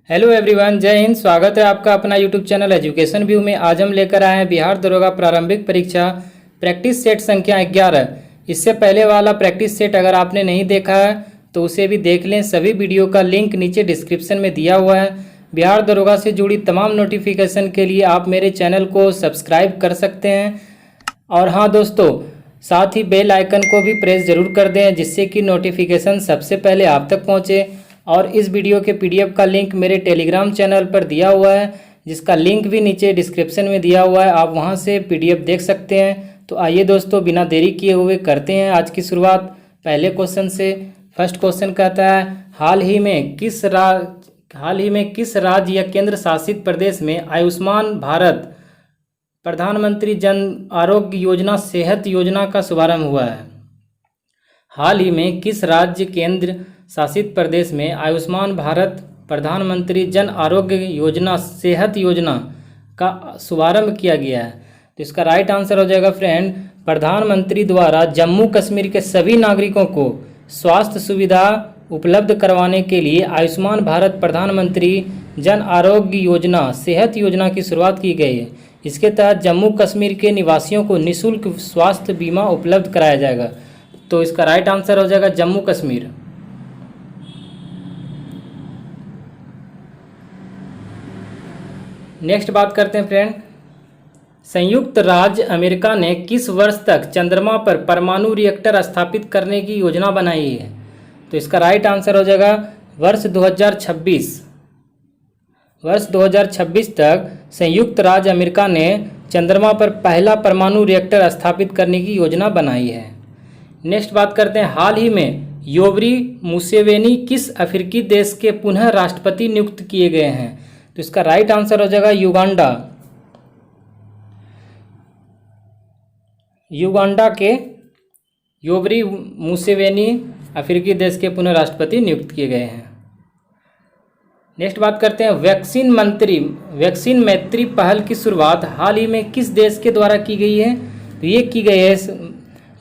Hello everyone, जय हिंद। स्वागत है आपका अपना यूट्यूब चैनल एजुकेशन व्यू में। आज हम लेकर आए हैं बिहार दरोगा प्रारंभिक परीक्षा प्रैक्टिस सेट संख्या 11। इससे पहले वाला प्रैक्टिस सेट अगर आपने नहीं देखा है तो उसे भी देख लें। सभी वीडियो का लिंक नीचे डिस्क्रिप्शन में दिया हुआ है। बिहार दरोगा से जुड़ी तमाम नोटिफिकेशन के लिए आप मेरे चैनल को सब्सक्राइब कर सकते हैं। और हाँ दोस्तों, साथ ही बेल आइकन को भी प्रेस ज़रूर कर दें जिससे कि नोटिफिकेशन सबसे पहले आप तक पहुँचे। और इस वीडियो के पीडीएफ का लिंक मेरे टेलीग्राम चैनल पर दिया हुआ है, जिसका लिंक भी नीचे डिस्क्रिप्शन में दिया हुआ है। आप वहां से पीडीएफ देख सकते हैं। तो आइए दोस्तों, बिना देरी किए हुए करते हैं आज की शुरुआत पहले क्वेश्चन से। फर्स्ट क्वेश्चन कहता है, हाल ही में किस राज्य या केंद्र शासित प्रदेश में आयुष्मान भारत प्रधानमंत्री जन आरोग्य योजना सेहत योजना का शुभारंभ हुआ है? हाल ही में किस राज्य केंद्र शासित प्रदेश में आयुष्मान भारत प्रधानमंत्री जन आरोग्य योजना सेहत योजना का शुभारंभ किया गया है? तो इसका राइट आंसर हो जाएगा फ्रेंड, प्रधानमंत्री द्वारा जम्मू कश्मीर के सभी नागरिकों को स्वास्थ्य सुविधा उपलब्ध करवाने के लिए आयुष्मान भारत प्रधानमंत्री जन आरोग्य योजना सेहत योजना की शुरुआत की गई है। इसके तहत जम्मू कश्मीर के निवासियों को निःशुल्क स्वास्थ्य बीमा उपलब्ध कराया जाएगा। तो इसका राइट आंसर हो जाएगा जम्मू कश्मीर। नेक्स्ट बात करते हैं फ्रेंड, संयुक्त राज्य अमेरिका ने किस वर्ष तक चंद्रमा पर परमाणु रिएक्टर स्थापित करने की योजना बनाई है? तो इसका राइट आंसर हो जाएगा वर्ष 2026। वर्ष 2026 तक संयुक्त राज्य अमेरिका ने चंद्रमा पर पहला परमाणु रिएक्टर स्थापित करने की योजना बनाई है। नेक्स्ट बात करते हैं, हाल ही में योवरी मुसेवेनी किस अफ्रीकी देश के पुनः राष्ट्रपति नियुक्त किए गए हैं? तो इसका राइट आंसर हो जाएगा युगांडा। युगांडा के योवरी मुसेवेनी अफ्रीकी देश के पुनः राष्ट्रपति नियुक्त किए गए हैं। नेक्स्ट बात करते हैं, वैक्सीन मैत्री पहल की शुरुआत हाल ही में किस देश के द्वारा की गई है? तो ये की गई है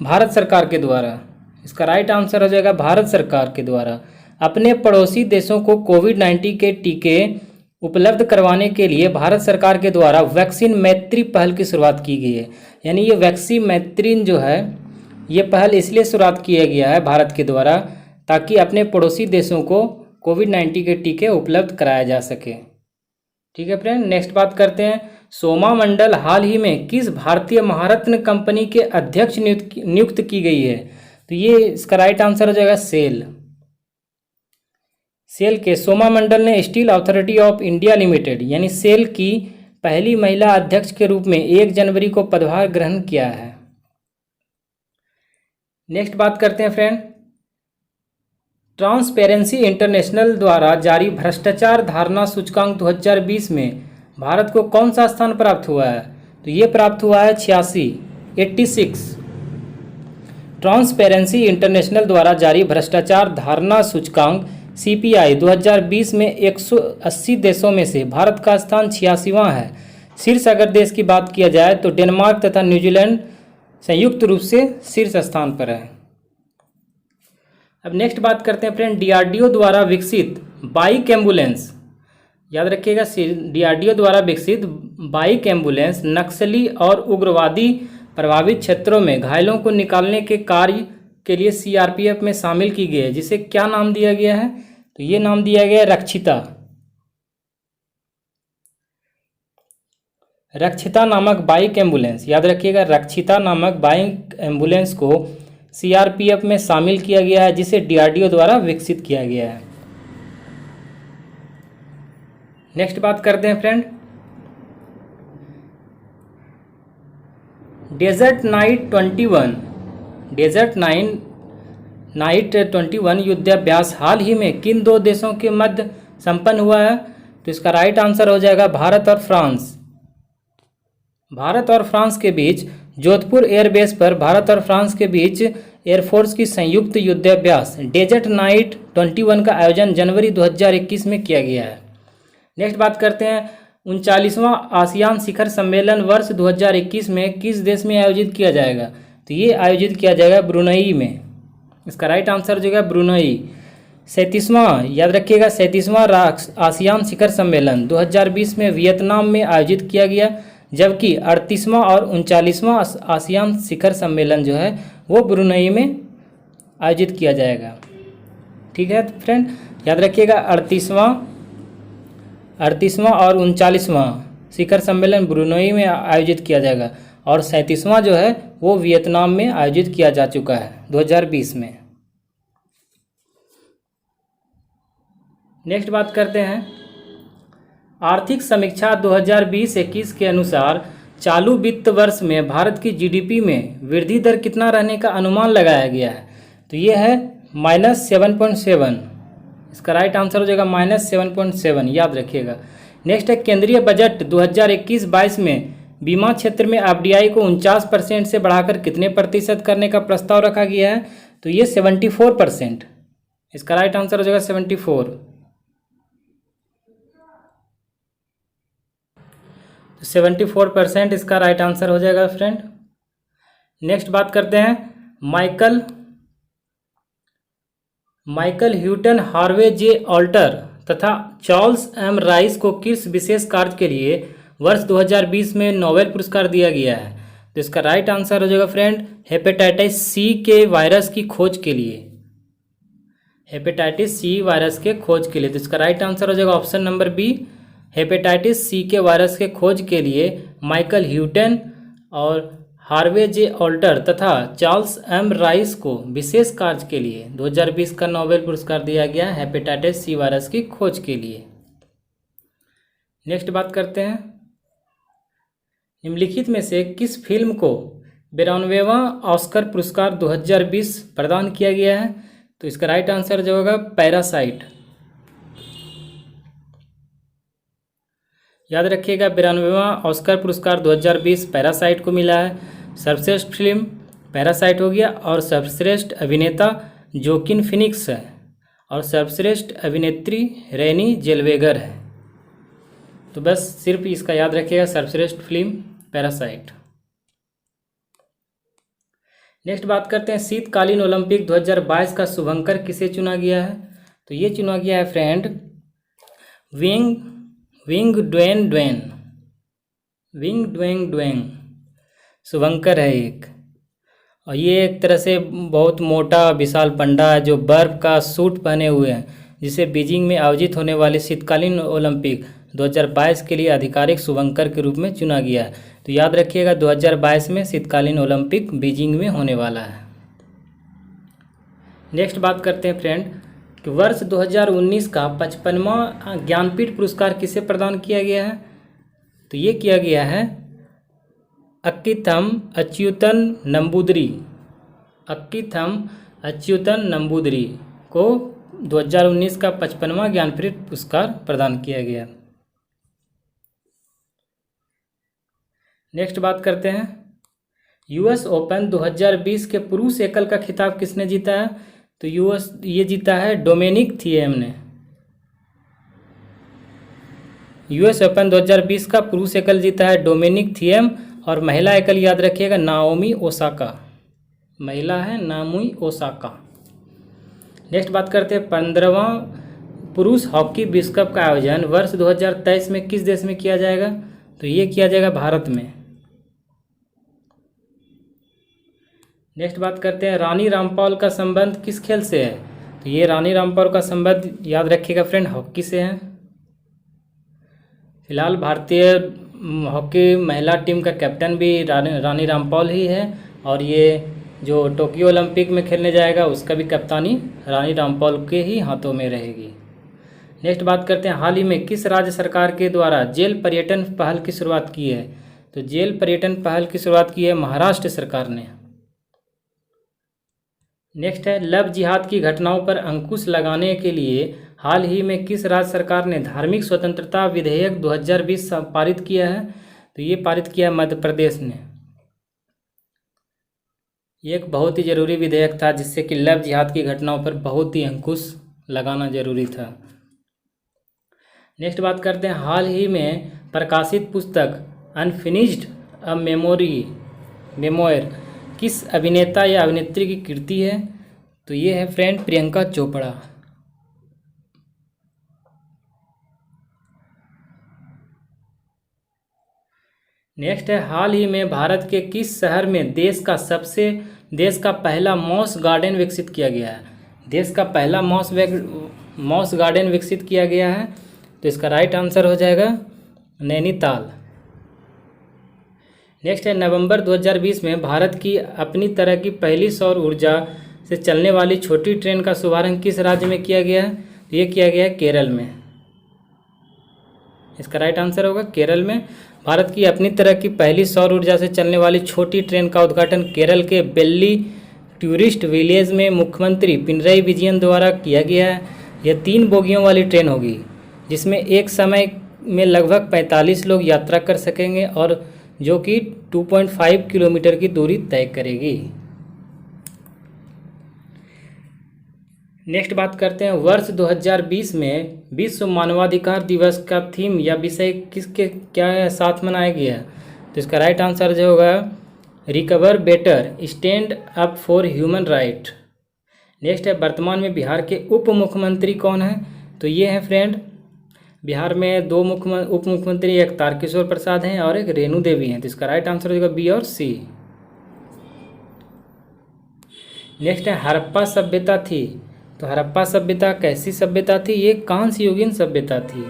भारत सरकार के द्वारा। इसका राइट आंसर हो जाएगा भारत सरकार के द्वारा। अपने पड़ोसी देशों को कोविड-19 के टीके उपलब्ध करवाने के लिए भारत सरकार के द्वारा वैक्सीन मैत्री पहल की शुरुआत की गई है। यानी ये वैक्सीन मैत्री जो है ये पहल इसलिए शुरुआत किया गया है भारत के द्वारा ताकि अपने पड़ोसी देशों को कोविड-19 के टीके उपलब्ध कराया जा सके। ठीक है फ्रेंड, नेक्स्ट बात करते हैं, सोमा मंडल हाल ही में किस भारतीय महारत्न कंपनी के अध्यक्ष नियुक्त की गई है? तो ये इसका राइट आंसर हो जाएगा सेल के सोमा मंडल ने steel authority of India limited यानी सेल की पहली महिला अध्यक्ष के रूप में 1 जनवरी को पदभार ग्रहण किया है। नेक्स्ट बात करते हैं फ्रेंड, ट्रांसपेरेंसी इंटरनेशनल द्वारा जारी भ्रष्टाचार धारणा सूचकांक 2020 में भारत को कौन सा स्थान प्राप्त हुआ है? तो ये प्राप्त हुआ है 86। ट्रांसपेरेंसी इंटरनेशनल द्वारा जारी भ्रष्टाचार धारणा सूचकांक CPI 2020 में 180 देशों में से भारत का स्थान 86वां है। शीर्ष अगर देश की बात किया जाए तो डेनमार्क तथा न्यूजीलैंड संयुक्त रूप से शीर्ष स्थान पर है। अब नेक्स्ट बात करते हैं फ्रेंड, DRDO द्वारा विकसित बाइक एम्बुलेंस, याद रखिएगा DRDO द्वारा विकसित बाइक एम्बुलेंस नक्सली और उग्रवादी प्रभावित क्षेत्रों में घायलों को निकालने के कार्य के लिए CRPF में शामिल की गई है, जिसे क्या नाम दिया गया है? तो ये नाम दिया गया है रक्षिता नामक बाइक एम्बुलेंस। याद रखिएगा रक्षिता नामक बाइक एम्बुलेंस को CRPF में शामिल किया गया है, जिसे DRDO द्वारा विकसित किया गया है। नेक्स्ट बात करते हैं फ्रेंड, डेजर्ट नाइट 21 युद्धाभ्यास हाल ही में किन 2 देशों के मध्य संपन्न हुआ है? तो इसका राइट आंसर हो जाएगा भारत और फ्रांस के बीच जोधपुर एयरबेस पर भारत और फ्रांस के बीच एयरफोर्स की संयुक्त युद्धाभ्यास डेजर्ट नाइट 21 का आयोजन जनवरी 2021 में किया गया है। नेक्स्ट बात करते हैं, 39वां आसियान शिखर सम्मेलन वर्ष 2021 में किस देश में आयोजित किया जाएगा? तो ये आयोजित किया जाएगा ब्रुनई में। इसका राइट आंसर जो है ब्रुनई। 37वां, याद रखिएगा 37वां आसियान शिखर सम्मेलन 2020 में वियतनाम में आयोजित किया गया, जबकि 38वां और 39वां आसियान शिखर सम्मेलन जो है वो ब्रुनई में आयोजित किया जाएगा। ठीक है फ्रेंड, याद रखिएगा 38वां और 39वां शिखर सम्मेलन ब्रुनई में आयोजित किया जाएगा, और 37वां जो है वो वियतनाम में आयोजित किया जा चुका है 2020 में। नेक्स्ट बात करते हैं, आर्थिक समीक्षा 2020-21 के अनुसार चालू वित्त वर्ष में भारत की जीडीपी में वृद्धि दर कितना रहने का अनुमान लगाया गया है? तो ये है -7.7। इसका राइट आंसर हो जाएगा -7.7, याद रखिएगा। नेक्स्ट है, केंद्रीय बजट 2021-22 में बीमा क्षेत्र में एफडीआई को 49% से बढ़ाकर कितने प्रतिशत करने का प्रस्ताव रखा गया है? तो ये 74%। इसका राइट आंसर हो जाएगा 74। 74% इसका राइट आंसर हो जाएगा फ्रेंड। नेक्स्ट बात करते हैं, Michael Houghton, Harvey J Alter तथा चार्ल्स एम राइस को किस विशेष कार्य के लिए वर्ष 2020 में नोबेल पुरस्कार दिया गया है? तो इसका राइट आंसर हो जाएगा फ्रेंड हेपेटाइटिस सी के वायरस की खोज के लिए। हेपेटाइटिस सी वायरस के खोज के लिए, तो इसका राइट आंसर हो जाएगा option number B, hepatitis C के वायरस के खोज के लिए माइकल ह्यूटन और हार्वे जे ऑल्टर तथा चार्ल्स एम राइस को विशेष कार्य के लिए 2020 का नोबेल पुरस्कार दिया गया हेपेटाइटिस सी वायरस की खोज के लिए। नेक्स्ट बात करते हैं, निम्नलिखित में से किस फिल्म को 92वां ऑस्कर पुरस्कार 2020 प्रदान किया गया है? तो इसका राइट आंसर जो होगा पैरासाइट। याद रखिएगा 92वां ऑस्कर पुरस्कार 2020 पैरासाइट को मिला है। सर्वश्रेष्ठ फिल्म पैरासाइट हो गया, और सर्वश्रेष्ठ अभिनेता जोकिन फिनिक्स है, और सर्वश्रेष्ठ अभिनेत्री रेनी जेल्वेगर है। तो बस सिर्फ इसका याद रखिएगा, सर्वश्रेष्ठ फिल्म पैरासाइट। नेक्स्ट बात करते हैं, शीतकालीन ओलंपिक 2022 का शुभंकर किसे चुना गया है? तो ये चुना गया है फ्रेंड विंग ड्वेंग शुभंकर है एक, और ये एक तरह से बहुत मोटा विशाल पंडा है जो बर्फ का सूट पहने हुए हैं, जिसे बीजिंग में आयोजित होने वाले शीतकालीन ओलंपिक 2022 के लिए आधिकारिक शुभंकर के रूप में चुना गया है। तो याद रखिएगा 2022 में शीतकालीन ओलंपिक बीजिंग में होने वाला है। नेक्स्ट बात करते हैं फ्रेंड कि वर्ष 2019 का 55वां ज्ञानपीठ पुरस्कार किसे प्रदान किया गया है? तो ये किया गया है अक्कीथम अच्युतन नंबूदरी को 2019 का 55वां ज्ञानपीठ पुरस्कार प्रदान किया गया। नेक्स्ट बात करते हैं, यूएस ओपन 2020 के पुरुष एकल का खिताब किसने जीता है? तो ये जीता है डोमिनिक थिएम ने। यूएस ओपन 2020 का पुरुष एकल जीता है डोमिनिक थिएम, और महिला एकल याद रखिएगा नाओमी ओसाका, महिला है नाओमी ओसाका। नेक्स्ट बात करते हैं, 15वां पुरुष हॉकी विश्व कप का आयोजन वर्ष 2023 में किस देश में किया जाएगा? तो ये किया जाएगा भारत में। नेक्स्ट बात करते हैं, रानी रामपाल का संबंध किस खेल से है? तो ये रानी रामपाल का संबंध याद रखिएगा फ्रेंड हॉकी से है। फिलहाल भारतीय हॉकी महिला टीम का कैप्टन भी रानी रामपाल ही है, और ये जो टोक्यो ओलंपिक में खेलने जाएगा उसका भी कप्तानी रानी रामपाल के ही हाथों में रहेगी। नेक्स्ट बात करते हैं, हाल ही में किस राज्य सरकार के द्वारा जेल पर्यटन पहल की शुरुआत की है? तो जेल पर्यटन पहल की शुरुआत की है महाराष्ट्र सरकार ने। नेक्स्ट है, लव जिहाद की घटनाओं पर अंकुश लगाने के लिए हाल ही में किस राज्य सरकार ने धार्मिक स्वतंत्रता विधेयक 2020 पारित किया है? तो ये पारित किया है मध्य प्रदेश ने। ये एक बहुत ही ज़रूरी विधेयक था जिससे कि लव जिहाद की घटनाओं पर बहुत ही अंकुश लगाना जरूरी था। नेक्स्ट बात करते हैं, हाल ही में प्रकाशित पुस्तक अनफिनिश्ड अ मेमोयर किस अभिनेता या अभिनेत्री की कृति है? तो ये है फ्रेंड प्रियंका चोपड़ा। नेक्स्ट है, हाल ही में भारत के किस शहर में देश का पहला मॉस गार्डन विकसित किया गया है? देश का पहला मॉस गार्डन विकसित किया गया है, तो इसका राइट आंसर हो जाएगा नैनीताल। नेक्स्ट है, नवंबर 2020 में भारत की अपनी तरह की पहली सौर ऊर्जा से चलने वाली छोटी ट्रेन का शुभारंभ किस राज्य में किया गया है? तो ये किया गया है केरल में। इसका राइट आंसर होगा केरल में। भारत की अपनी तरह की पहली सौर ऊर्जा से चलने वाली छोटी ट्रेन का उद्घाटन केरल के बेल्ली टूरिस्ट विलेज में मुख्यमंत्री पिनरई विजयन द्वारा किया गया है। यह 3 बोगियों वाली ट्रेन होगी, जिसमें एक समय में लगभग 45 लोग यात्रा कर सकेंगे और जो कि 2.5 किलोमीटर की दूरी तय करेगी। नेक्स्ट बात करते हैं, वर्ष 2020 में विश्व मानवाधिकार दिवस का थीम या विषय किसके क्या साथ मनाया गया है? तो इसका राइट आंसर जो होगा recover better, stand up for human right. Next है, वर्तमान में बिहार के उप मुख्यमंत्री कौन है? तो ये हैं फ्रेंड, बिहार में 2 उप मुख्यमंत्री, एक तारकिशोर प्रसाद हैं और एक रेणु देवी हैं। तो इसका राइट आंसर हो जाएगा बी और सी। नेक्स्ट है, हड़प्पा सभ्यता थी, तो हड़प्पा सभ्यता कैसी सभ्यता थी? ये कांस्य युगीन सभ्यता थी।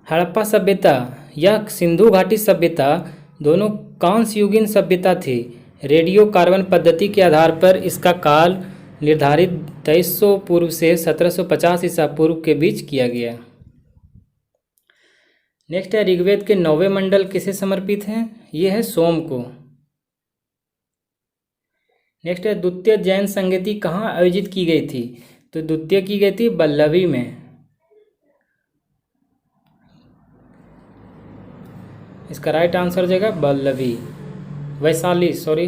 हड़प्पा सभ्यता या सिंधु घाटी सभ्यता दोनों कांस्य युगीन सभ्यता थी। रेडियो कार्बन पद्धति के आधार पर इसका काल निर्धारित 2300 पूर्व से 1750 ईसा पूर्व के बीच किया गया। नेक्स्ट है, ऋग्वेद के 9वें मंडल किसे समर्पित हैं? ये है सोम को। नेक्स्ट है, द्वितीय जैन संगति कहाँ आयोजित की गई थी? तो द्वितीय की गई थी बल्लभी में। इसका राइट आंसर हो जाएगा बल्लभी, वैशाली, सॉरी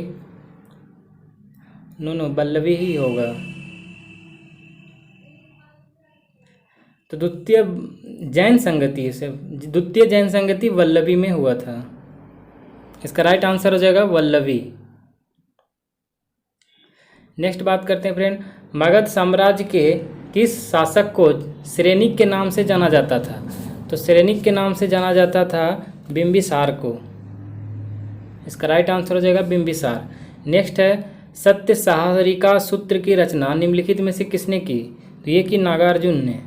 नो बल्लभी ही होगा। तो द्वितीय जैन संगति वल्लभी में हुआ था। इसका राइट आंसर हो जाएगा वल्लभी। नेक्स्ट बात करते हैं फ्रेंड, मगध साम्राज्य के किस शासक को श्रेनिक के नाम से जाना जाता था? तो श्रेनिक के नाम से जाना जाता था बिंबिसार को। इसका राइट आंसर हो जाएगा बिंबिसार। नेक्स्ट है, सत्य साहरिका सूत्र की रचना निम्नलिखित में से किसने की? तो ये की नागार्जुन ने।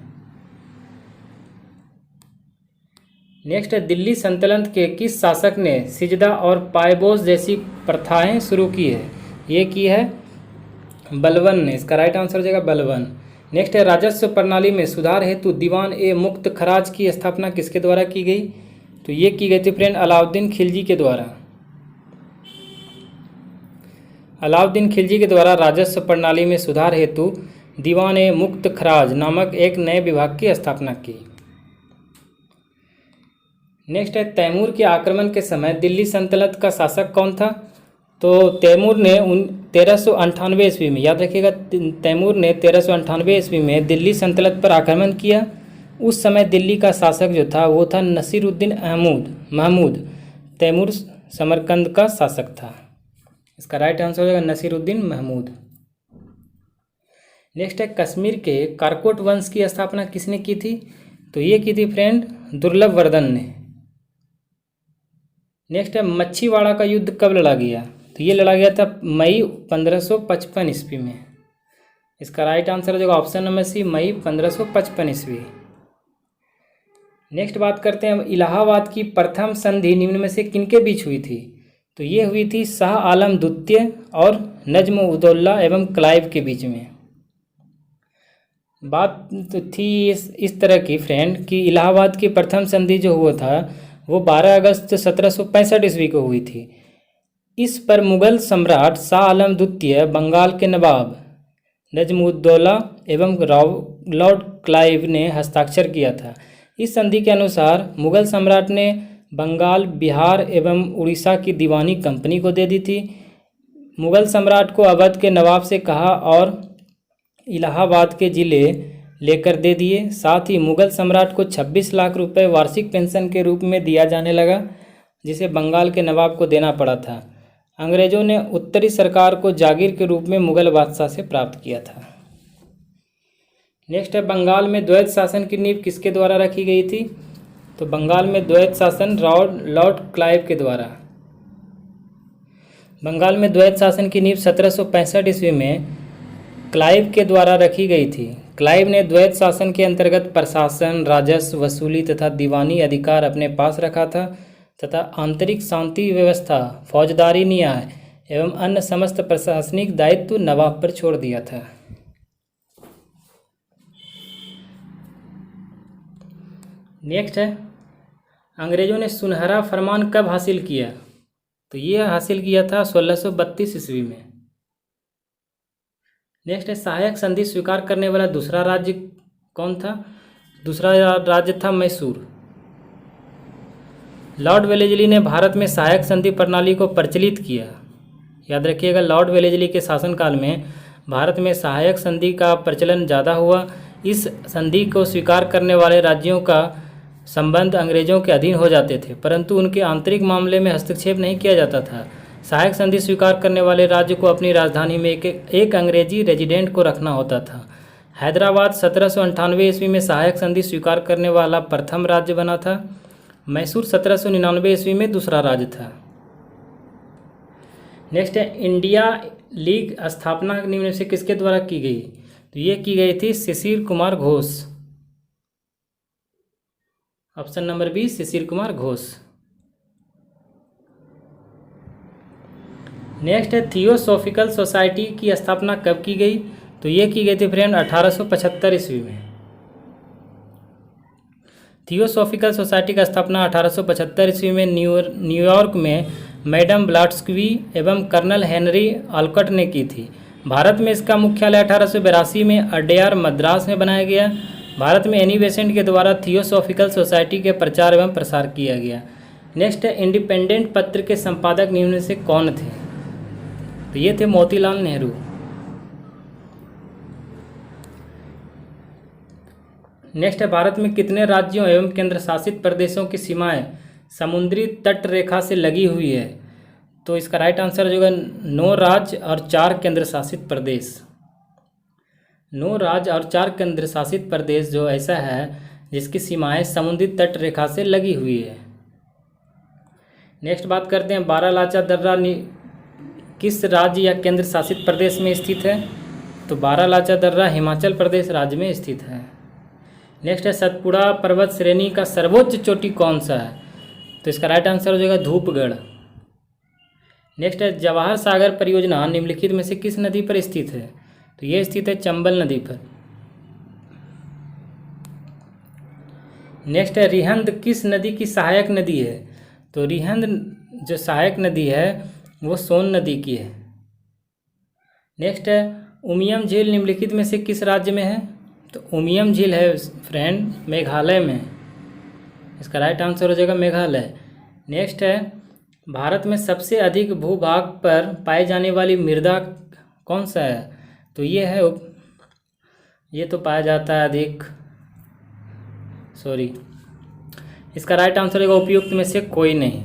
नेक्स्ट है, दिल्ली सल्तनत के किस शासक ने सिजदा और पायबोस जैसी प्रथाएं शुरू की है? ये की है बलवन ने। इसका राइट आंसर हो जाएगा बलवन। नेक्स्ट है, राजस्व प्रणाली में सुधार हेतु दीवान ए मुक्त खराज की स्थापना किसके द्वारा की गई? तो ये की गई थी फ्रेंड अलाउद्दीन खिलजी के द्वारा। अलाउद्दीन खिलजी के द्वारा राजस्व प्रणाली में सुधार हेतु दीवान ए मुक्त खराज नामक एक नए विभाग की स्थापना की। नेक्स्ट है, तैमूर के आक्रमण के समय दिल्ली सल्तनत का शासक कौन था? तो तैमूर ने 1398 ईस्वी में, याद रखिएगा, तैमूर ने 1398 ईस्वी में दिल्ली सल्तनत पर आक्रमण किया। उस समय दिल्ली का शासक जो था वो था नसीरुद्दीन महमूद। तैमूर समरकंद का शासक था। इसका राइट आंसर हो जाएगा नसीरुद्दीन महमूद। नेक्स्ट है, कश्मीर के कारकोट वंश की स्थापना किसने की थी? तो ये की थी फ्रेंड दुर्लभ वर्धन ने। नेक्स्ट है, मच्छीवाड़ा का युद्ध कब लड़ा गया? तो ये लड़ा गया था मई 1555 ईस्वी में। इसका राइट आंसर हो जाएगा ऑप्शन नंबर सी, मई 1555 ईस्वी। नेक्स्ट बात करते हैं, इलाहाबाद की प्रथम संधि निम्न में से किनके बीच हुई थी? तो ये हुई थी शाह आलम द्वितीय और नज्म उदौला एवं क्लाइव के बीच में। बात तो थी इस तरह की फ्रेंड कि इलाहाबाद की प्रथम संधि जो हुआ था वो 12 अगस्त 1765 ईस्वी को हुई थी। इस पर मुगल सम्राट शाह आलम द्वितीय, बंगाल के नवाब नजमुद्दौला एवं लॉर्ड क्लाइव ने हस्ताक्षर किया था। इस संधि के अनुसार मुगल सम्राट ने बंगाल, बिहार एवं उड़ीसा की दीवानी कंपनी को दे दी थी। मुगल सम्राट को अवध के नवाब से कहा और इलाहाबाद के ज़िले लेकर दे दिए। साथ ही मुगल सम्राट को 26 लाख रुपए वार्षिक पेंशन के रूप में दिया जाने लगा, जिसे बंगाल के नवाब को देना पड़ा था। अंग्रेजों ने उत्तरी सरकार को जागीर के रूप में मुगल बादशाह से प्राप्त किया था। नेक्स्ट है, बंगाल में द्वैत शासन की नींव किसके द्वारा रखी गई थी? तो बंगाल में द्वैत शासन लॉर्ड क्लाइव के द्वारा। बंगाल में द्वैत शासन की नींव 1765 ईस्वी में क्लाइव के द्वारा रखी गई थी। क्लाइव ने द्वैत शासन के अंतर्गत प्रशासन, राजस्व वसूली तथा दीवानी अधिकार अपने पास रखा था तथा आंतरिक शांति व्यवस्था, फौजदारी न्याय एवं अन्य समस्त प्रशासनिक दायित्व नवाब पर छोड़ दिया था। नेक्स्ट है, अंग्रेजों ने सुनहरा फरमान कब हासिल किया? तो ये हासिल किया था 1632 ईस्वी में। नेक्स्ट है, सहायक संधि स्वीकार करने वाला दूसरा राज्य कौन था? दूसरा राज्य था मैसूर। लॉर्ड वेलेस्ली ने भारत में सहायक संधि प्रणाली को प्रचलित किया। याद रखिएगा, लॉर्ड वेलेस्ली के शासनकाल में भारत में सहायक संधि का प्रचलन ज़्यादा हुआ। इस संधि को स्वीकार करने वाले राज्यों का संबंध अंग्रेजों के अधीन हो जाते थे, परंतु उनके आंतरिक मामले में हस्तक्षेप नहीं किया जाता था। सहायक संधि स्वीकार करने वाले राज्य को अपनी राजधानी में एक अंग्रेजी रेजिडेंट को रखना होता था। हैदराबाद 1798 ईस्वी में सहायक संधि स्वीकार करने वाला प्रथम राज्य बना था। मैसूर 1799 ईस्वी में दूसरा राज्य था। नेक्स्ट है, इंडिया लीग स्थापना निम्न से किसके द्वारा की गई? तो ये की गई थी Shishir Kumar Ghosh. Option number B, Shishir Kumar Ghosh. Next है, थियोसॉफिकल सोसाइटी की स्थापना कब की गई? तो ये की गई थी फ्रेंड 1875 ईस्वी में। थियोसॉफिकल सोसाइटी का स्थापना 1875 ईस्वी में न्यूयॉर्क में मैडम ब्लॉट्स्की एवं कर्नल हेनरी ऑलकॉट ने की थी। भारत में इसका मुख्यालय 1882 में अड्यार मद्रास में बनाया गया। भारत में एनी बेसेंट के द्वारा थियोसॉफिकल सोसाइटी के प्रचार एवं प्रसार किया गया। नेक्स्ट है, इंडिपेंडेंट पत्र के संपादक निम्न से कौन थे? तो ये थे मोतीलाल नेहरू। नेक्स्ट है, भारत में कितने राज्यों एवं केंद्र शासित प्रदेशों की सीमाएं समुद्री तट रेखा से लगी हुई है? तो इसका राइट आंसर जो है 9 राज्य और 4 केंद्र शासित प्रदेश। 9 राज्य और 4 केंद्र शासित प्रदेश जो ऐसा है जिसकी सीमाएं समुद्री तट रेखा से लगी हुई है। नेक्स्ट बात करते हैं, बारालाचा दर्रा किस राज्य या केंद्र शासित प्रदेश में स्थित है? तो बारालाचा दर्रा हिमाचल प्रदेश राज्य में स्थित है। नेक्स्ट है, सतपुड़ा पर्वत श्रेणी का सर्वोच्च चोटी कौन सा है? तो इसका राइट आंसर हो जाएगा धूपगढ़। नेक्स्ट है, जवाहर सागर परियोजना निम्नलिखित में से किस नदी पर स्थित है? तो ये स्थित है चंबल नदी पर। नेक्स्ट है, रिहंद किस नदी की सहायक नदी है? तो रिहंद जो सहायक नदी है वो सोन नदी की है। नेक्स्ट है, उमियम झील निम्नलिखित में से किस राज्य में है? तो उमियम झील है फ्रेंड मेघालय में। इसका राइट आंसर हो जाएगा मेघालय। नेक्स्ट है, भारत में सबसे अधिक भूभाग पर पाई जाने वाली मृदा कौन सा है? तो ये है ये तो पाया जाता है अधिक इसका राइट आंसर होगा उपयुक्त में से कोई नहीं।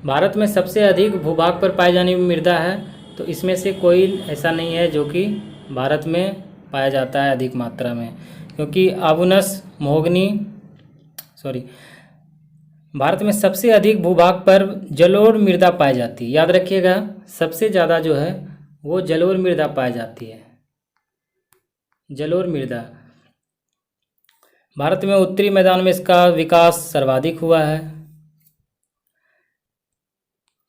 भारत में सबसे अधिक भूभाग पर पाई जाने वाली मृदा है तो इसमें से कोई ऐसा नहीं है जो कि भारत में पाया जाता है अधिक मात्रा में, क्योंकि आबूनस महोगनी भारत में सबसे अधिक भूभाग पर जलोढ़ मृदा पाई जाती है। याद रखिएगा, सबसे ज़्यादा जो है वो जलोढ़ मृदा पाई जाती है। जलोढ़ मृदा भारत में उत्तरी मैदान में इसका विकास सर्वाधिक हुआ है।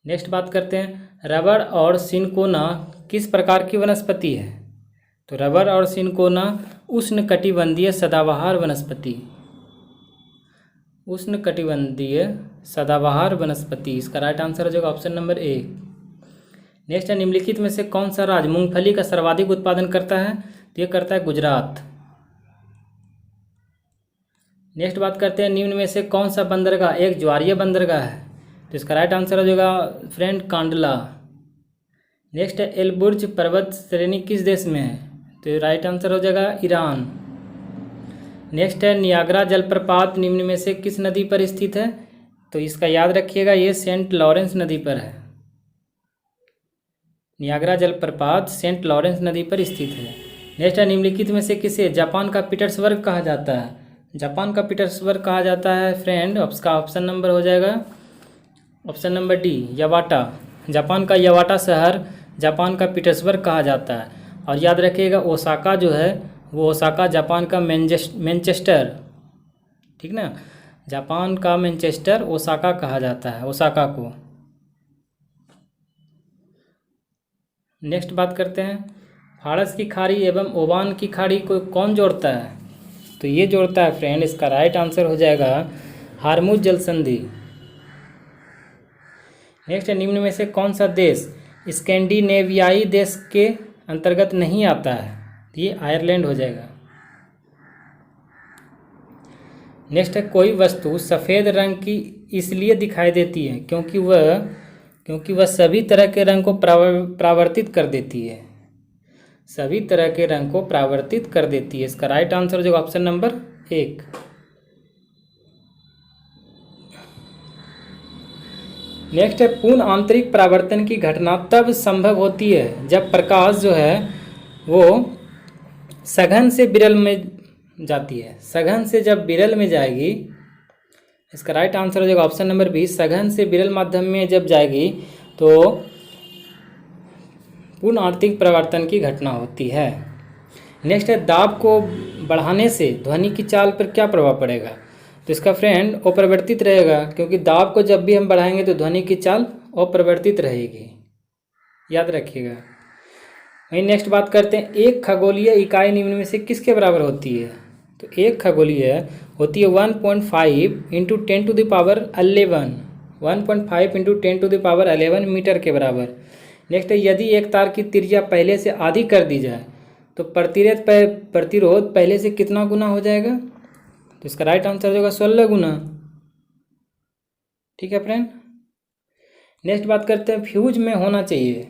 नेक्स्ट बात करते हैं, रबर और सिनकोना किस प्रकार की वनस्पति है? तो रबर और सिनकोना उष्णकटिबंधीय सदाबहार वनस्पति। इसका राइट आंसर हो जाएगा ऑप्शन नंबर ए। नेक्स्ट है, निम्नलिखित में से कौन सा राज्य मूंगफली का सर्वाधिक उत्पादन करता है? तो ये करता है गुजरात। नेक्स्ट बात करते हैं, निम्न में से कौन सा बंदरगाह एक ज्वारीय बंदरगाह है? तो इसका राइट आंसर हो जाएगा फ्रेंड कांडला। नेक्स्ट है, एलबुर्ज पर्वत श्रेणी किस देश में है? तो राइट आंसर हो जाएगा ईरान। नेक्स्ट है, नियाग्रा जलप्रपात निम्न में से किस नदी पर स्थित है? तो इसका याद रखिएगा, ये सेंट लॉरेंस नदी पर है। नियाग्रा जलप्रपात सेंट लॉरेंस नदी पर स्थित है। नेक्स्ट है, निम्नलिखित में से किसे जापान का पीटर्सबर्ग कहा जाता है? जापान का पीटर्सबर्ग कहा जाता है फ्रेंड, उसका ऑप्शन नंबर हो जाएगा ऑप्शन नंबर डी, यवाटा। जापान का यवाटा शहर जापान का पीटर्सबर्ग कहा जाता है। और याद रखिएगा ओसाका जो है वो ओसाका जापान का मैनचेस्टर, ठीक ना, जापान का मैनचेस्टर ओसाका कहा जाता है, ओसाका को। नेक्स्ट बात करते हैं, फारस की खाड़ी एवं ओमान की खाड़ी को कौन जोड़ता है? तो ये जोड़ता है फ्रेंड, इसका राइट आंसर हो जाएगा हार्मुज जल संधि। नेक्स्ट है, निम्न में से कौन सा देश स्कैंडिनेवियाई देश के अंतर्गत नहीं आता है? ये आयरलैंड हो जाएगा। नेक्स्ट है, कोई वस्तु सफ़ेद रंग की इसलिए दिखाई देती है क्योंकि वह सभी तरह के रंग को परावर्तित कर देती है, सभी तरह के रंग को परावर्तित कर देती है। इसका राइट आंसर हो जाएगा ऑप्शन नंबर 1। नेक्स्ट है, पूर्ण आंतरिक परावर्तन की घटना तब संभव होती है जब प्रकाश जो है वो सघन से विरल में जाती है, सघन से जब विरल में जाएगी। इसका राइट आंसर हो जाएगा ऑप्शन नंबर 20, सघन से विरल माध्यम में जब जाएगी तो पूर्ण आंतरिक परावर्तन की घटना होती है। नेक्स्ट है, दाब को बढ़ाने से ध्वनि की चाल पर क्या प्रभाव पड़ेगा? तो इसका फ्रेंड अपरिवर्तित रहेगा, क्योंकि दाब को जब भी हम बढ़ाएंगे तो ध्वनि की चाल अपरिवर्तित रहेगी, याद रखिएगा। वहीं नेक्स्ट बात करते हैं, एक खगोलीय इकाई निम्न में से किसके बराबर होती है? तो एक खगोलीय होती है 1.5 into 10 to the power 11, 1.5 into 10 to the power 11 metre के बराबर। नेक्स्ट है, यदि एक तार की त्रिज्या पहले से आधी कर दी जाए तो प्रतिरोध पहले से कितना गुना हो जाएगा? तो इसका राइट आंसर हो जाएगा 16 गुना। ठीक है फ्रेंड। नेक्स्ट बात करते हैं, फ्यूज में होना चाहिए,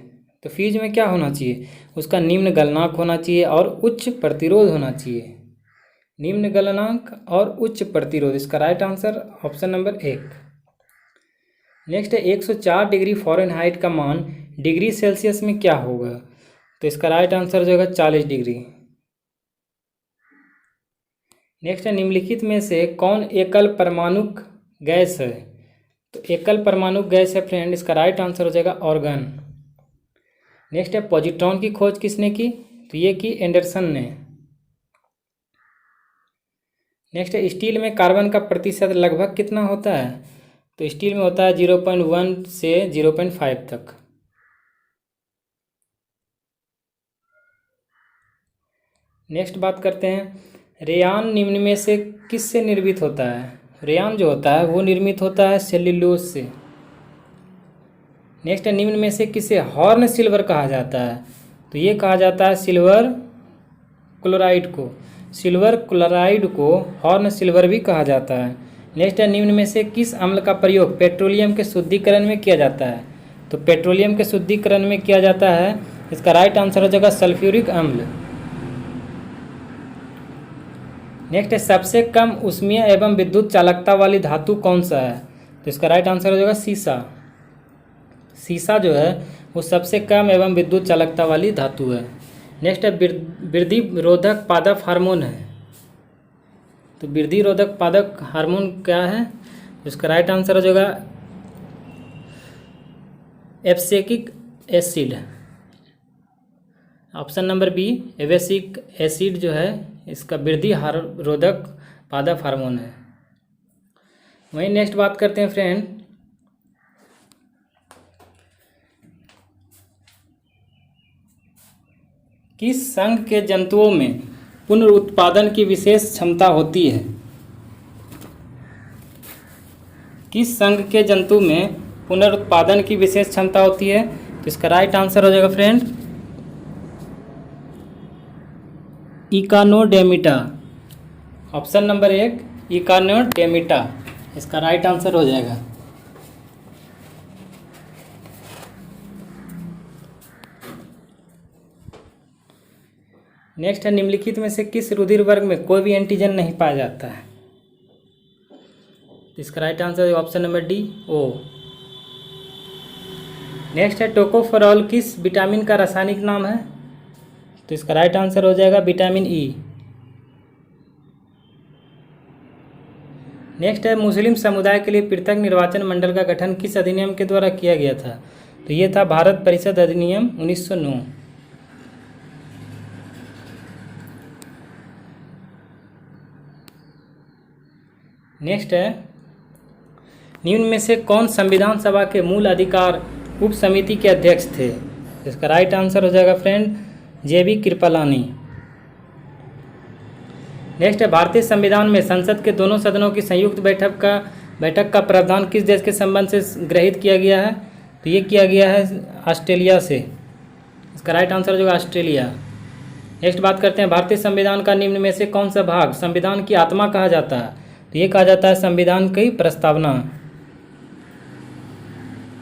तो फ्यूज में क्या होना चाहिए? उसका निम्न गलनांक होना चाहिए और उच्च प्रतिरोध होना चाहिए, निम्न गलनांक और उच्च प्रतिरोध। इसका right answer option number 1। Next है, 104 डिग्री फ़ारेनहाइट का मान डिग्री सेल्सियस में क्या होगा? तो इसका राइट आंसर हो जाएगा 40 डिग्री। नेक्स्ट है, निम्नलिखित में से कौन एकल परमाणुक गैस है? तो एकल परमाणुक गैस है फ्रेंड, इसका राइट आंसर हो जाएगा ऑर्गन। नेक्स्ट है, पॉजिट्रॉन की खोज किसने की? तो ये की एंडरसन ने। नेक्स्ट है, स्टील में कार्बन का प्रतिशत लगभग कितना होता है? तो स्टील में होता है 0.1 से 0.5 तक। नेक्स्ट बात करते हैं, रेयान निम्न में से किससे निर्मित होता है? रेयान जो होता है वो निर्मित होता है सेल्यूलोज से। नेक्स्ट है, निम्न में से किसे हॉर्न सिल्वर कहा जाता है? तो ये कहा जाता है सिल्वर क्लोराइड को, सिल्वर क्लोराइड को हॉर्न सिल्वर भी कहा जाता है। नेक्स्ट है, निम्न में से किस अम्ल का प्रयोग पेट्रोलियम के शुद्धिकरण में किया जाता है? तो पेट्रोलियम के शुद्धिकरण में किया जाता है, इसका राइट आंसर हो जाएगा सल्फ्यूरिक अम्ल। नेक्स्ट है, सबसे कम ऊष्मीय एवं विद्युत चालकता वाली धातु कौन सा है? तो इसका राइट आंसर हो जाएगा सीसा। सीसा जो है वो सबसे कम एवं विद्युत चालकता वाली धातु है। नेक्स्ट है, वृद्धि रोधक पादप हार्मोन है, तो वृद्धि रोधक पादप हार्मोन क्या है? इसका राइट आंसर हो जाएगा abscisic acid, option number B, abscisic acid जो है इसका वृद्धि रोधक पादप हार्मोन है। वहीं नेक्स्ट बात करते हैं फ्रेंड, किस संघ के जंतुओं में पुनरुत्पादन की विशेष क्षमता होती है? किस संघ के जंतु में पुनरुत्पादन की विशेष क्षमता होती है? तो इसका राइट आंसर हो जाएगा फ्रेंड इकानोडेमिटा, ऑप्शन नंबर 1 इकानोडेमिटा इसका राइट आंसर हो जाएगा। नेक्स्ट है, निम्नलिखित में से किस रुधिर वर्ग में कोई भी एंटीजन नहीं पाया जाता है? इसका राइट आंसर है ऑप्शन नंबर डी ओ। नेक्स्ट है, टोकोफेरॉल किस विटामिन का रासायनिक नाम है? तो इसका राइट आंसर हो जाएगा विटामिन ई। नेक्स्ट है मुस्लिम समुदाय के लिए पृथक निर्वाचन मंडल का गठन किस अधिनियम के द्वारा किया गया था? तो ये था भारत परिषद अधिनियम 1909। नेक्स्ट है निम्न में से कौन संविधान सभा के मूल अधिकार उप समिति के अध्यक्ष थे? इसका राइट आंसर हो जाएगा फ्रेंड JB कृपलानी। नेक्स्ट है भारतीय संविधान में संसद के दोनों सदनों की संयुक्त बैठक का प्रावधान किस देश के संबंध से ग्रहित किया गया है? तो ये किया गया है ऑस्ट्रेलिया से। इसका राइट आंसर हो जाएगा ऑस्ट्रेलिया। नेक्स्ट बात करते हैं भारतीय संविधान का निम्न में से कौन सा भाग संविधान की आत्मा कहा जाता है? तो ये कहा जाता है संविधान की प्रस्तावना,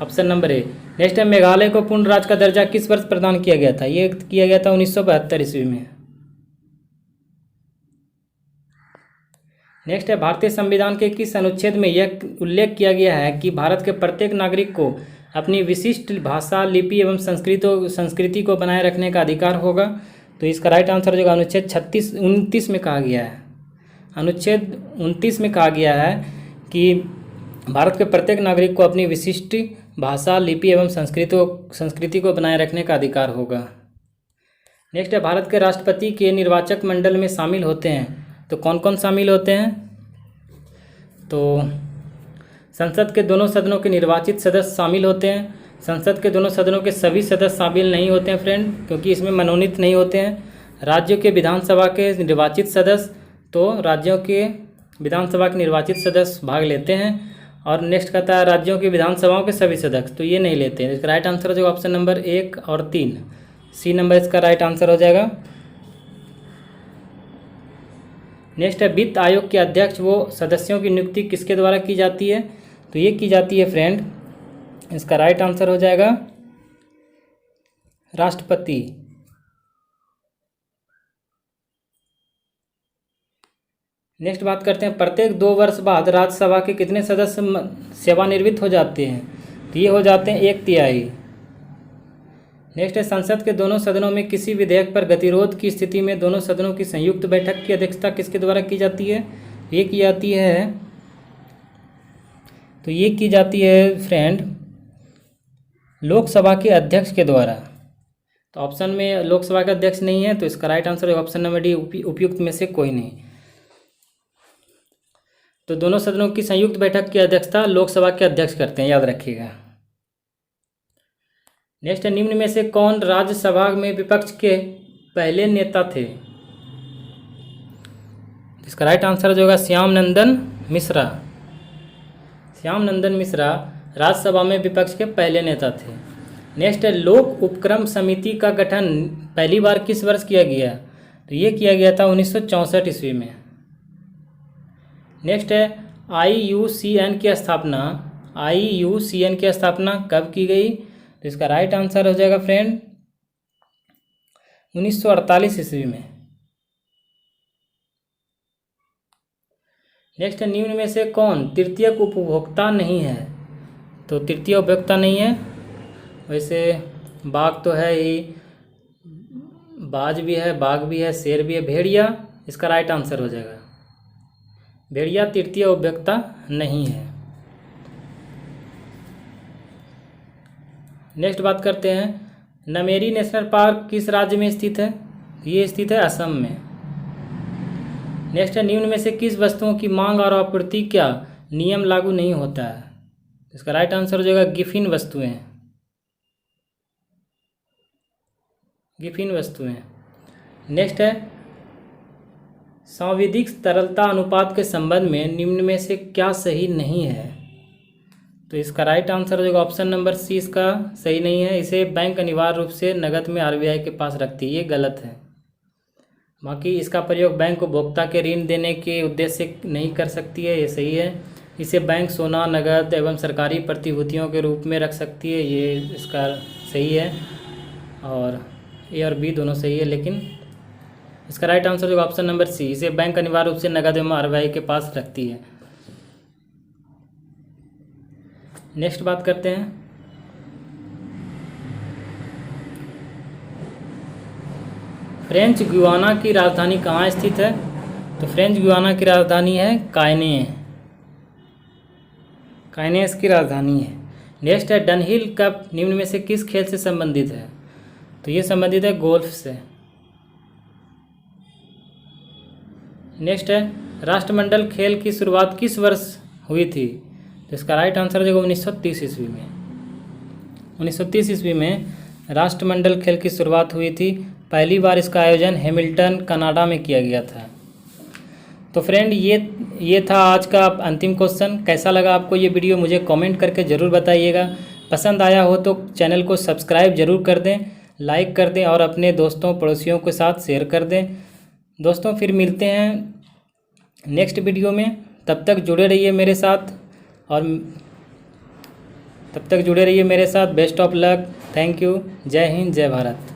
ऑप्शन नंबर ए। नेक्स्ट है मेघालय को पूर्ण राज्य का दर्जा किस वर्ष प्रदान किया गया था? ये किया गया था 1972 ईस्वी में। नेक्स्ट है भारतीय संविधान के किस अनुच्छेद में यह उल्लेख किया गया है कि भारत के प्रत्येक नागरिक को अपनी विशिष्ट भाषा, लिपि एवं संस्कृति को बनाए रखने का अधिकार होगा? तो इसका राइट आंसर हो जाएगा अनुच्छेद 29 में कहा गया है। अनुच्छेद 29 में कहा गया है कि भारत के प्रत्येक नागरिक को अपनी विशिष्ट भाषा, लिपि एवं संस्कृति को बनाए रखने का अधिकार होगा। नेक्स्ट है भारत के राष्ट्रपति के निर्वाचक मंडल में शामिल होते हैं तो कौन कौन शामिल होते हैं? तो संसद के दोनों सदनों के निर्वाचित सदस्य शामिल होते हैं। संसद के दोनों सदनों के सभी सदस्य शामिल नहीं होते हैं फ्रेंड, क्योंकि इसमें मनोनीत नहीं होते हैं। राज्यों के विधानसभा के निर्वाचित सदस्य, तो राज्यों के विधानसभा के निर्वाचित सदस्य भाग लेते हैं। और नेक्स्ट कहता है राज्यों की विधानसभाओं के सभी सदस्य, तो ये नहीं लेते हैं। इसका राइट आंसर हो जाएगा ऑप्शन नंबर 1 और 3, सी नंबर इसका राइट आंसर हो जाएगा। नेक्स्ट है वित्त आयोग के अध्यक्ष वो सदस्यों की नियुक्ति किसके द्वारा की जाती है? तो ये की जाती है फ्रेंड, इसका राइट आंसर हो जाएगा राष्ट्रपति। नेक्स्ट बात करते हैं प्रत्येक 2 वर्ष बाद राज्यसभा के कितने सदस्य सेवानिवृत्त हो जाते हैं? तो ये हो जाते हैं 1/3। नेक्स्ट है संसद के दोनों सदनों में किसी विधेयक पर गतिरोध की स्थिति में दोनों सदनों की संयुक्त बैठक की अध्यक्षता किसके द्वारा की जाती है? ये की जाती है, तो ये की जाती है फ्रेंड लोकसभा के अध्यक्ष के द्वारा। तो ऑप्शन में लोकसभा का अध्यक्ष नहीं है, तो इसका राइट आंसर है ऑप्शन नंबर डी, उपयुक्त में से कोई नहीं। तो दोनों सदनों की संयुक्त बैठक की अध्यक्षता लोकसभा के अध्यक्ष करते हैं, याद रखिएगा। नेक्स्ट है निम्न में से कौन राज्यसभा में विपक्ष के पहले नेता थे? इसका राइट आंसर जो होगा श्याम नंदन मिश्रा। श्याम नंदन मिश्रा राज्यसभा में विपक्ष के पहले नेता थे। नेक्स्ट है लोक उपक्रम समिति का गठन पहली बार किस वर्ष किया गया? तो ये किया गया था 1964 ईस्वी में। नेक्स्ट है IUCN की स्थापना कब की गई? तो इसका राइट आंसर हो जाएगा फ्रेंड 1948 ईस्वी में। नेक्स्ट है निम्न में से कौन तृतीयक उपभोक्ता नहीं है? तो तृतीय उपभोक्ता नहीं है, वैसे बाघ तो है ही, बाज भी है, बाघ भी है, शेर भी है, भेड़िया इसका राइट आंसर हो जाएगा। भेड़िया तृतीय उपभोक्ता नहीं है। नेक्स्ट बात करते हैं नमेरी नेशनल पार्क किस राज्य में स्थित है? ये स्थित है असम में। नेक्स्ट है निम्न में से किस वस्तुओं की मांग और आपूर्ति का नियम लागू नहीं होता है? इसका राइट आंसर हो जाएगा गिफिन वस्तुएं। नेक्स्ट है सांविधिक तरलता अनुपात के संबंध में निम्न में से क्या सही नहीं है? तो इसका राइट आंसर हो जाएगा ऑप्शन नंबर सी, इसका सही नहीं है। इसे बैंक अनिवार्य रूप से नकद में RBI के पास रखती है, ये गलत है। बाकी इसका प्रयोग बैंक उपभोक्ता के ऋण देने के उद्देश्य से नहीं कर सकती है, ये सही है। इसे बैंक सोना, नकद एवं सरकारी प्रतिभूतियों के रूप में रख सकती है, ये इसका सही है। और ए और बी दोनों सही है, लेकिन इसका राइट आंसर होगा ऑप्शन नंबर सी, इसे बैंक अनिवार्य रूप से नकद एवं RBI के पास रखती है। नेक्स्ट बात करते हैं फ्रेंच गुयाना की राजधानी कहाँ स्थित है? तो फ्रेंच गुयाना की राजधानी है कायने। काइनेस की राजधानी है। नेक्स्ट है डनहिल कप निम्न में से किस खेल से संबंधित है? तो ये संबंधित है गोल्फ से। नेक्स्ट है राष्ट्रमंडल खेल की शुरुआत किस वर्ष हुई थी? तो इसका राइट आंसर देखो 1930 ईस्वी में। 1930 ईस्वी में राष्ट्रमंडल खेल की शुरुआत हुई थी। पहली बार इसका आयोजन हैमिल्टन कनाडा में किया गया था। तो फ्रेंड ये था आज का अंतिम क्वेश्चन। कैसा लगा आपको ये वीडियो मुझे कमेंट करके ज़रूर बताइएगा। पसंद आया हो तो चैनल को सब्सक्राइब जरूर कर दें, लाइक कर दें और अपने दोस्तों पड़ोसियों के साथ शेयर कर दें। दोस्तों फिर मिलते हैं नेक्स्ट वीडियो में। तब तक जुड़े रहिए मेरे साथ। Best of luck. Thank you. जय हिंद, जय भारत।